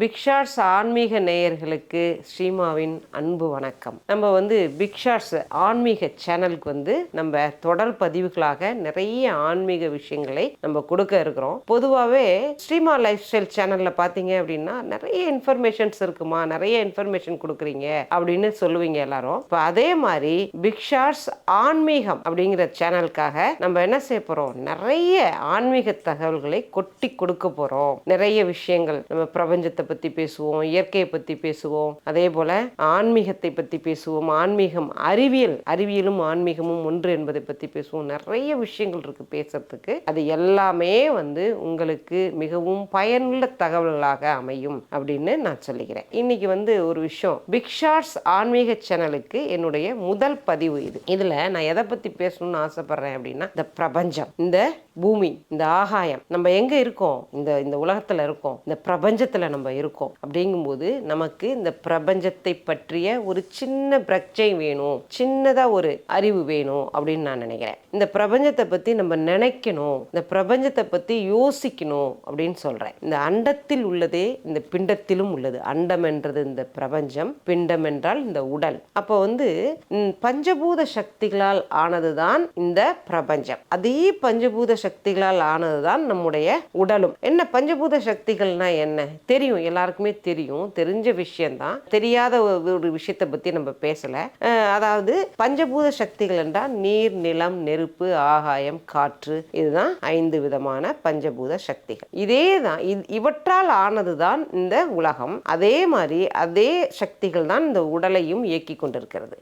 Big shots ஆன்மீக நேயர்களுக்கு ஸ்ரீமாவின் அன்பு வணக்கம். நம்ம பிக் ஷாட்ஸ் ஆன்மீக சேனலுக்கு நம்ம தொடர் பதிவுகளாக நிறைய ஆன்மீக விஷயங்களை நம்ம கொடுக்க இருக்கிறோம். பொதுவாகவே ஸ்ரீமா லைஃப் ஸ்டைல் சேனல்ல பார்த்தீங்க அப்படின்னா நிறைய இன்ஃபர்மேஷன்ஸ் இருக்குமா, நிறைய இன்ஃபர்மேஷன் கொடுக்குறீங்க அப்படின்னு சொல்லுவீங்க எல்லாரும். இப்போ அதே மாதிரி பிக் ஷாட்ஸ் ஆன்மீகம் அப்படிங்கிற சேனலுக்காக நம்ம என்ன செய்ய போறோம், நிறைய ஆன்மீக தகவல்களை கொட்டி கொடுக்க போறோம். நிறைய விஷயங்கள் நம்ம பிரபஞ்சத்தை பத்தி பேசுவோம், இயற்கையை பத்தி பேசுவோம், அதே போல ஆன்மீகத்தை பத்தி பேசுவோம், ஆன்மீகம் அறிவியலும் ஆன்மீகமும் ஒன்று என்பதை பத்தி பேசுவோம். நிறைய விஷயங்கள் இருக்கு பேசுறதுக்கு. அது எல்லாமே உங்களுக்கு மிகவும் பயனுள்ள தகவல்களாக அமையும் அப்படின்னு நான் சொல்லிக்கிறேன். இன்னைக்கு ஒரு விஷயம், பிக் ஷாட்ஸ் ஆன்மீக சேனலுக்கு என்னுடைய முதல் பதிவு இது. இதுல நான் எதை பத்தி பேசணும்னு ஆசைப்படுறேன் அப்படின்னா, இந்த பிரபஞ்சம், இந்த பூமி, இந்த ஆகாயம், நம்ம எங்க இருக்கோம், இந்த உலகத்துல இருக்கோம், இந்த பிரபஞ்சத்துல நம்ம இருக்கோம். அப்படிங்கும்போது நமக்கு இந்த பிரபஞ்சத்தை பற்றிய ஒரு சின்ன பிரச்சனை வேணும், சின்னதா ஒரு அறிவு வேணும் அப்படின்னு நான் நினைக்கிறேன். இந்த பிரபஞ்சத்தை பத்தி நம்ம நினைக்கணும், இந்த பிரபஞ்சத்தை பத்தி யோசிக்கணும் அப்படின்னு சொல்றேன். இந்த அண்டத்தில் உள்ளதே இந்த பிண்டத்திலும் உள்ளது. அண்டம் என்றது இந்த பிரபஞ்சம், பிண்டம் என்றால் இந்த உடல். அப்போ பஞ்சபூத சக்திகளால் ஆனதுதான் இந்த பிரபஞ்சம். அதே பஞ்சபூத சக்திகளால் ஆனதுதான் நம்முடைய உடலும். என்ன பஞ்சபூத சக்திகள்னா என்ன தெரியும், எல்லாருக்குமே தெரியும், தெரிஞ்ச விஷயம்தான். தெரியாத ஒரு விஷயத்தை பத்தி நம்ம பேசல. அதாவது பஞ்சபூத சக்திகள் என்றால் நீர், நிலம், நெருப்பு, ஆகாயம், காற்று, இதுதான் 5 விதமான பஞ்சபூத சக்திகள். இதேதான், இவற்றால் ஆனதுதான் இந்த உலகம். அதே மாதிரி அதே சக்திகள் தான் இந்த உடலையும் இயக்கி கொண்டிருக்கிறது.